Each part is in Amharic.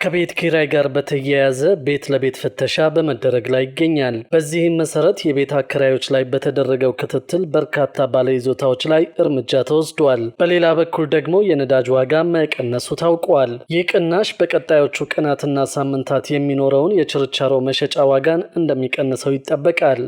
ከቤት ኪራይ ጋር በተያያዘ ቤት ለቤት ፍተሻ በመደረግ ላይ ይገኛል። በዚህም መሰረት የቤት አከራዮች ላይ በተደረገው ክትትል በርካታ ባለይዞታዎች ላይ እርምጃ ተወስዷል። በሌላ በኩል ደግሞ የነዳጅ ዋጋ መቀነሱ ታውቋል። ይህ ቅናሽ በቀጣዮቹ ቀናትና ሳምንታት የሚኖረውን የችርቻሮ መሸጫ ዋጋን እንደሚቀንሰው ይጠበቃል።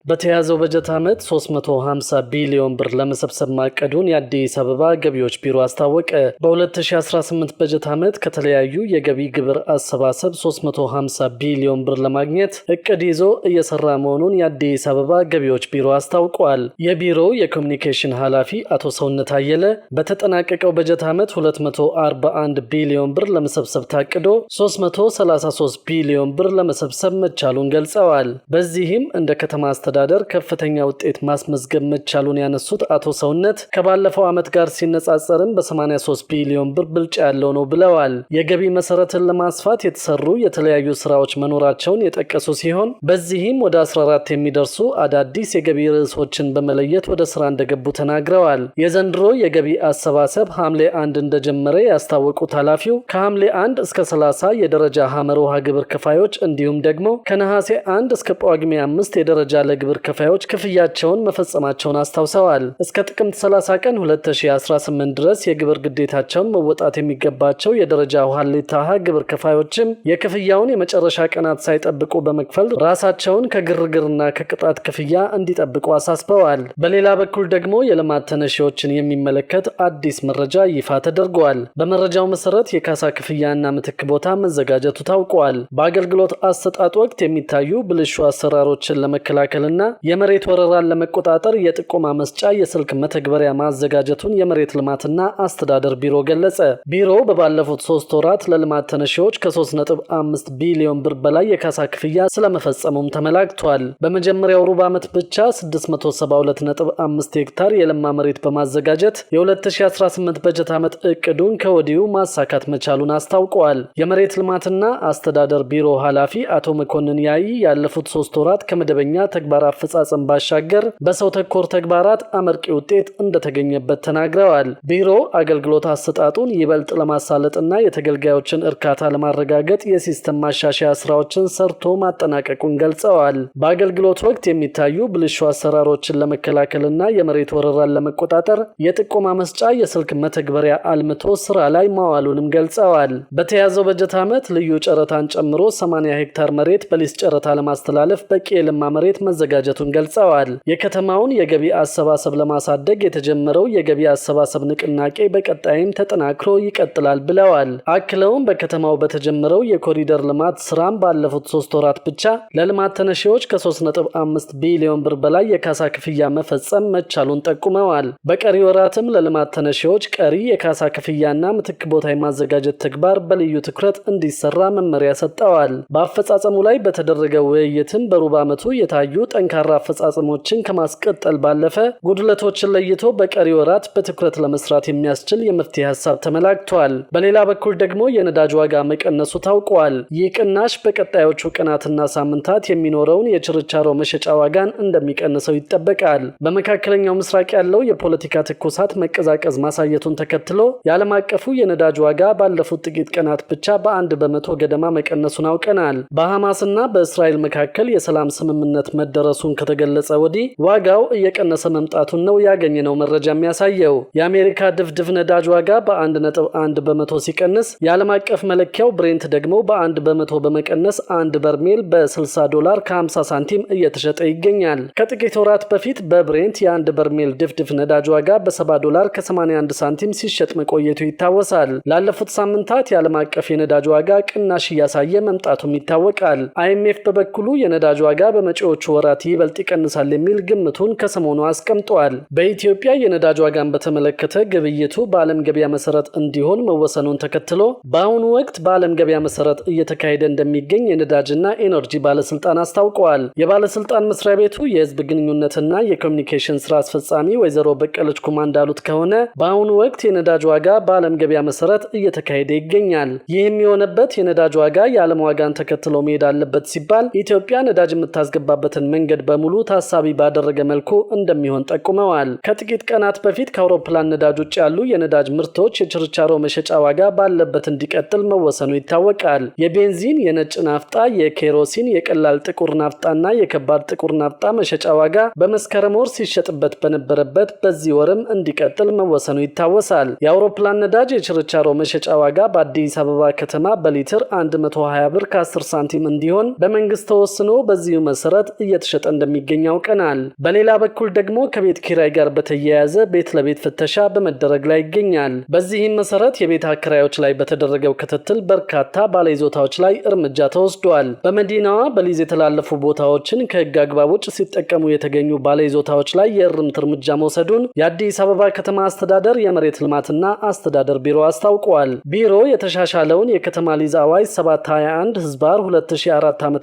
በተያዘው በጀት ዓመት 350 ቢሊዮን ብር ለመሰብሰብ ማቀዱን የአዲስ አበባ ገቢዎች ቢሮ አስታወቀ። በ2018 በጀት ዓመት ከተለያዩ የገቢ ግብር አሰባሰብ 350 ቢሊዮን ብር ለማግኘት እቅድ ይዞ እየሰራ መሆኑን የአዲስ አበባ ገቢዎች ቢሮ አስታውቋል። የቢሮው የኮሚኒኬሽን ኃላፊ አቶ ሰውነት አየለ በተጠናቀቀው በጀት ዓመት 241 ቢሊዮን ብር ለመሰብሰብ ታቅዶ 333 ቢሊዮን ብር ለመሰብሰብ መቻሉን ገልጸዋል። በዚህም እንደ ከተማ አስተዳደር ከፍተኛ ውጤት ማስመዝገብ መቻሉን ያነሱት አቶ ሰውነት ከባለፈው ዓመት ጋር ሲነጻጸርም በ83 ቢሊዮን ብር ብልጫ ያለው ነው ብለዋል። የገቢ መሰረትን ለማስፋት የተሰሩ የተለያዩ ስራዎች መኖራቸውን የጠቀሱ ሲሆን በዚህም ወደ 14 የሚደርሱ አዳዲስ የገቢ ርዕሶችን በመለየት ወደ ስራ እንደገቡ ተናግረዋል። የዘንድሮ የገቢ አሰባሰብ ሐምሌ 1 እንደጀመረ ያስታወቁት ኃላፊው ከሐምሌ 1 እስከ 30 የደረጃ ሐመር ውሃ ግብር ከፋዮች እንዲሁም ደግሞ ከነሐሴ 1 እስከ ጳጉሜ 5 የደረጃ ለግብር ከፋዮች ክፍያቸውን መፈጸማቸውን አስታውሰዋል። እስከ ጥቅምት 30 ቀን 2018 ድረስ የግብር ግዴታቸውን መወጣት የሚገባቸው የደረጃ ሐሌታ ግብር ከፋዮችም የክፍያውን የመጨረሻ ቀናት ሳይጠብቁ በመክፈል ራሳቸውን ከግርግርና ከቅጣት ክፍያ እንዲጠብቁ አሳስበዋል። በሌላ በኩል ደግሞ የልማት ተነሺዎችን የሚመለከት አዲስ መረጃ ይፋ ተደርጓል። በመረጃው መሰረት የካሳ ክፍያና ምትክ ቦታ መዘጋጀቱ ታውቋል። በአገልግሎት አሰጣጥ ወቅት የሚታዩ ብልሹ አሰራሮችን ለመከላከልና የመሬት ወረራን ለመቆጣጠር የጥቆማ መስጫ የስልክ መተግበሪያ ማዘጋጀቱን የመሬት ልማትና አስተዳደር ቢሮ ገለጸ። ቢሮው በባለፉት 3 ወራት ለልማት ተነሺዎች ከ3.5 ቢሊዮን ብር በላይ የካሳ ክፍያ ስለመፈጸሙም ተመላክቷል። በመጀመሪያው ሩብ ዓመት ብቻ 672.5 ሄክታር የለማ መሬት በማዘጋጀት የ2018 በጀት ዓመት እቅዱን ከወዲሁ ማሳካት መቻሉን አስታውቀዋል። የመሬት ልማትና አስተዳደር ቢሮ ኃላፊ አቶ መኮንን ያይ ያለፉት 3 ወራት ከመደበኛ ተግባር አፈጻጸም ባሻገር በሰው ተኮር ተግባራት አመርቂ ውጤት እንደተገኘበት ተናግረዋል። ቢሮ አገልግሎት አሰጣጡን ይበልጥ ለማሳለጥና የተገልጋዮችን እርካታ ለማረጋገጥ የሲስተም ማሻሻያ ስራዎችን ሰርቶ ማጠናቀቁን ገልጸዋል። በአገልግሎት ወቅት የሚታዩ ብልሹ አሰራሮችን ለመከላከልና የመሬት ወረራን ለመቆጣጠር የጥቆማ መስጫ የስልክ መተግበሪያ አልምቶ ስራ ላይ ማዋሉንም ገልጸዋል። በተያዘው በጀት ዓመት ልዩ ጨረታን ጨምሮ 80 ሄክታር መሬት በሊዝ ጨረታ ለማስተላለፍ በቂ የለማ መሬት መዘጋጀቱን ገልጸዋል። የከተማውን የገቢ አሰባሰብ ለማሳደግ የተጀመረው የገቢ አሰባሰብ ንቅናቄ በቀጣይም ተጠናክሮ ይቀጥላል ብለዋል። አክለውም በከተማው በተጀመረው የኮሪደር ልማት ስራም ባለፉት 3 ወራት ብቻ ለልማት ተነሺዎች ከ3.5 ቢሊዮን ብር በላይ የካሳ ክፍያ መፈጸም መቻሉን ጠቁመዋል። በቀሪ ወራትም ለልማት ተነሺዎች ቀሪ የካሳ ክፍያና ምትክ ቦታ የማዘጋጀት ተግባር በልዩ ትኩረት እንዲሰራ መመሪያ ሰጠዋል። በአፈጻጸሙ ላይ በተደረገው ውይይትም በሩብ ዓመቱ የታዩ ጠንካራ አፈጻጸሞችን ከማስቀጠል ባለፈ ጉድለቶችን ለይቶ በቀሪ ወራት በትኩረት ለመስራት የሚያስችል የመፍትሄ ሐሳብ ተመላክቷል። በሌላ በኩል ደግሞ የነዳጅ ዋጋ መቀነሱ ታውቋል። ይህ ቅናሽ በቀጣዮቹ ቀናትና ሳምንታት የሚኖረውን የችርቻሮ መሸጫ ዋጋን እንደሚቀንሰው ይጠበቃል። በመካከለኛው ምስራቅ ያለው የፖለቲካ ትኩሳት መቀዛቀዝ ማሳየቱን ተከትሎ የዓለም አቀፉ የነዳጅ ዋጋ ባለፉት ጥቂት ቀናት ብቻ በ1 በመቶ ገደማ መቀነሱን አውቀናል። በሐማስና በእስራኤል መካከል የሰላም ስምምነት መደረሱን ከተገለጸ ወዲህ ዋጋው እየቀነሰ መምጣቱን ነው ያገኘነው መረጃ የሚያሳየው። የአሜሪካ ድፍድፍ ነዳጅ ዋጋ በ1.1 በመቶ ሲቀንስ የዓለም አቀፍ መለኪያው ብሬንት ደግሞ በ1 በመቶ በመቀነስ 1 በርሜል በ$60 ከ50 ሳንቲም እየተሸጠ ይገኛል። ከጥቂት ወራት በፊት በብሬንት የ1 በርሜል ድፍድፍ ነዳጅ ዋጋ በ$70 ከ81 ሳንቲም ሲሸጥ መቆየቱ ይታወሳል። ላለፉት ሳምንታት የዓለም አቀፍ የነዳጅ ዋጋ ቅናሽ እያሳየ መምጣቱም ይታወቃል። IMF በበኩሉ የነዳጅ ዋጋ በመጪዎቹ ወራት ይበልጥ ይቀንሳል የሚል ግምቱን ከሰሞኑ አስቀምጧል። በኢትዮጵያ የነዳጅ ዋጋን በተመለከተ ግብይቱ በዓለም ገበያ መሰረት እንዲሆን መወሰኑን ተከትሎ በአሁኑ ወቅት በዓለም ገበያ መሰረት እየተካሄደ እንደሚገኝ የነዳጅና ኤነርጂ ባለስልጣን አስታውቀዋል። የባለስልጣን መስሪያ ቤቱ የህዝብ ግንኙነትና የኮሚኒኬሽን ስራ አስፈጻሚ ወይዘሮ በቀለች ኩማ እንዳሉት ከሆነ በአሁኑ ወቅት የነዳጅ ዋጋ በዓለም ገበያ መሰረት እየተካሄደ ይገኛል። ይህም የሆነበት የነዳጅ ዋጋ የዓለም ዋጋን ተከትሎ መሄድ አለበት ሲባል ኢትዮጵያ ነዳጅ የምታስገባበትን መንገድ መንገድ በሙሉ ታሳቢ ባደረገ መልኩ እንደሚሆን ጠቁመዋል። ከጥቂት ቀናት በፊት ከአውሮፕላን ነዳጅ ውጭ ያሉ የነዳጅ ምርቶች የችርቻሮ መሸጫ ዋጋ ባለበት እንዲቀጥል መወሰኑ ይታወቃል። የቤንዚን፣ የነጭ ናፍጣ፣ የኬሮሲን፣ የቀላል ጥቁር ናፍጣና የከባድ ጥቁር ናፍጣ መሸጫ ዋጋ በመስከረም ወር ሲሸጥበት በነበረበት በዚህ ወርም እንዲቀጥል መወሰኑ ይታወሳል። የአውሮፕላን ነዳጅ የችርቻሮ መሸጫ ዋጋ በአዲስ አበባ ከተማ በሊትር 120 ብር ከ10 ሳንቲም እንዲሆን በመንግስት ተወስኖ በዚሁ መሰረት እየተሸጠ እንደሚገኝ ያውቀናል። በሌላ በኩል ደግሞ ከቤት ኪራይ ጋር በተያያዘ ቤት ለቤት ፍተሻ በመደረግ ላይ ይገኛል። በዚህም መሰረት የቤት አከራዮች ላይ በተደረገው ክትትል በርካታ ባለይዞታዎች ላይ እርምጃ ተወስዷል። በመዲናዋ በሊዝ የተላለፉ ቦታዎችን ከህግ አግባብ ውጭ ሲጠቀሙ የተገኙ ባለይዞታዎች ላይ የእርምት እርምጃ መውሰዱን የአዲስ አበባ ከተማ አስተዳደር የመሬት ልማትና አስተዳደር ቢሮ አስታውቋል። ቢሮ የተሻሻለውን የከተማ ሊዝ አዋጅ 721/2004 ዓ.ም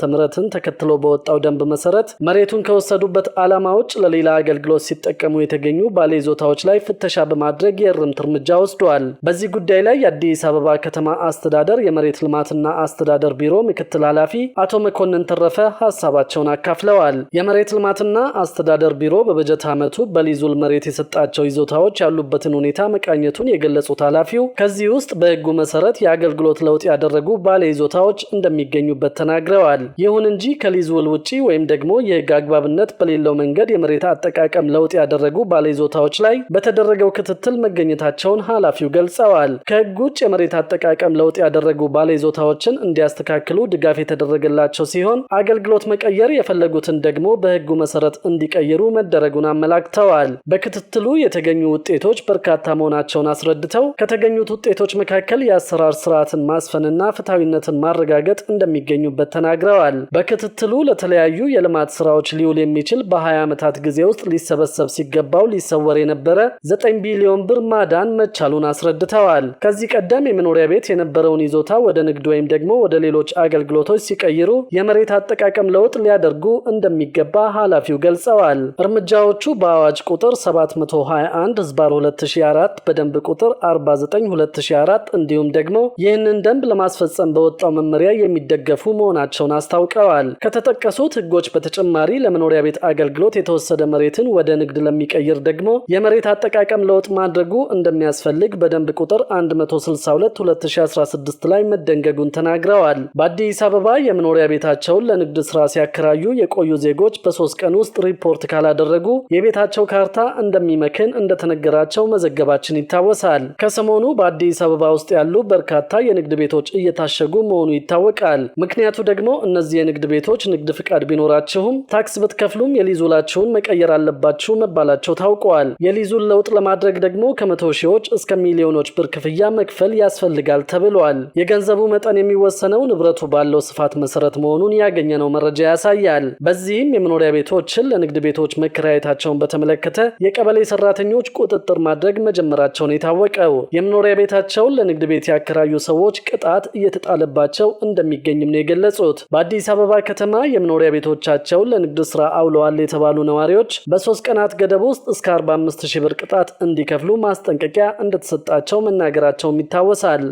ተከትሎ በወጣው ደንብ መሰረት መሬቱን ከወሰዱበት ዓላማ ውጭ ለሌላ አገልግሎት ሲጠቀሙ የተገኙ ባለይዞታዎች ላይ ፍተሻ በማድረግ የእርምት እርምጃ ወስዷል። በዚህ ጉዳይ ላይ የአዲስ አበባ ከተማ አስተዳደር የመሬት ልማትና አስተዳደር ቢሮ ምክትል ኃላፊ አቶ መኮንን ተረፈ ሀሳባቸውን አካፍለዋል። የመሬት ልማትና አስተዳደር ቢሮ በበጀት ዓመቱ በሊዝ ውል መሬት የሰጣቸው ይዞታዎች ያሉበትን ሁኔታ መቃኘቱን የገለጹት ኃላፊው ከዚህ ውስጥ በህጉ መሰረት የአገልግሎት ለውጥ ያደረጉ ባለይዞታዎች እንደሚገኙበት ተናግረዋል። ይሁን እንጂ ከሊዝ ውል ውጪ ወይም ደግሞ የህግ አግባብነት በሌለው መንገድ የመሬት አጠቃቀም ለውጥ ያደረጉ ባለይዞታዎች ላይ በተደረገው ክትትል መገኘታቸውን ኃላፊው ገልጸዋል። ከህግ ውጭ የመሬት አጠቃቀም ለውጥ ያደረጉ ባለይዞታዎችን እንዲያስተካክሉ ድጋፍ የተደረገላቸው ሲሆን አገልግሎት መቀየር የፈለጉትን ደግሞ በህጉ መሰረት እንዲቀይሩ መደረጉን አመላክተዋል። በክትትሉ የተገኙ ውጤቶች በርካታ መሆናቸውን አስረድተው ከተገኙት ውጤቶች መካከል የአሰራር ስርዓትን ማስፈንና ፍትሐዊነትን ማረጋገጥ እንደሚገኙበት ተናግረዋል። በክትትሉ ለተለያዩ የልማት ስራዎች ሊውል የሚችል በ20 ዓመታት ጊዜ ውስጥ ሊሰበሰብ ሲገባው ሊሰወር የነበረ 9 ቢሊዮን ብር ማዳን መቻሉን አስረድተዋል። ከዚህ ቀደም የመኖሪያ ቤት የነበረውን ይዞታ ወደ ንግድ ወይም ደግሞ ወደ ሌሎች አገልግሎቶች ሲቀይሩ የመሬት አጠቃቀም ለውጥ ሊያደርጉ እንደሚገባ ኃላፊው ገልጸዋል። እርምጃዎቹ በአዋጅ ቁጥር 721/2004 በደንብ ቁጥር 49/2004 እንዲሁም ደግሞ ይህንን ደንብ ለማስፈጸም በወጣው መመሪያ የሚደገፉ መሆናቸውን አስታውቀዋል። ከተጠቀሱት ህጎች በተጨማሪ ለመኖሪያ ቤት አገልግሎት የተወሰደ መሬትን ወደ ንግድ ለሚቀይር ደግሞ የመሬት አጠቃቀም ለውጥ ማድረጉ እንደሚያስፈልግ በደንብ ቁጥር 162/2016 ላይ መደንገጉን ተናግረዋል። በአዲስ አበባ የመኖሪያ ቤታቸውን ለንግድ ስራ ሲያከራዩ የቆዩ ዜጎች በ3 ቀን ውስጥ ሪፖርት ካላደረጉ የቤታቸው ካርታ እንደሚመክን እንደተነገራቸው መዘገባችን ይታወሳል። ከሰሞኑ በአዲስ አበባ ውስጥ ያሉ በርካታ የንግድ ቤቶች እየታሸጉ መሆኑ ይታወቃል። ምክንያቱ ደግሞ እነዚህ የንግድ ቤቶች ንግድ ፍቃድ ቢኖራችሁም ታክስ ብትከፍሉም የሊዝ ውላችሁን መቀየር አለባችሁ መባላቸው ታውቋል። የሊዙን ለውጥ ለማድረግ ደግሞ ከመቶ ሺዎች እስከ ሚሊዮኖች ብር ክፍያ መክፈል ያስፈልጋል ተብሏል። የገንዘቡ መጠን የሚወሰነው ንብረቱ ባለው ስፋት መሰረት መሆኑን ያገኘነው መረጃ ያሳያል። በዚህም የመኖሪያ ቤቶችን ለንግድ ቤቶች መከራየታቸውን በተመለከተ የቀበሌ ሰራተኞች ቁጥጥር ማድረግ መጀመራቸውን የታወቀው የመኖሪያ ቤታቸውን ለንግድ ቤት ያከራዩ ሰዎች ቅጣት እየተጣለባቸው እንደሚገኝም ነው የገለጹት። በአዲስ አበባ ከተማ የመኖሪያ ቤቶቻቸውን ለንግድ ስራ አውለዋል የተባሉ ነዋሪዎች በ3 ቀናት ገደብ ውስጥ እስከ 45,000 ብር ቅጣት እንዲከፍሉ ማስጠንቀቂያ እንደተሰጣቸው መናገራቸውም ይታወሳል።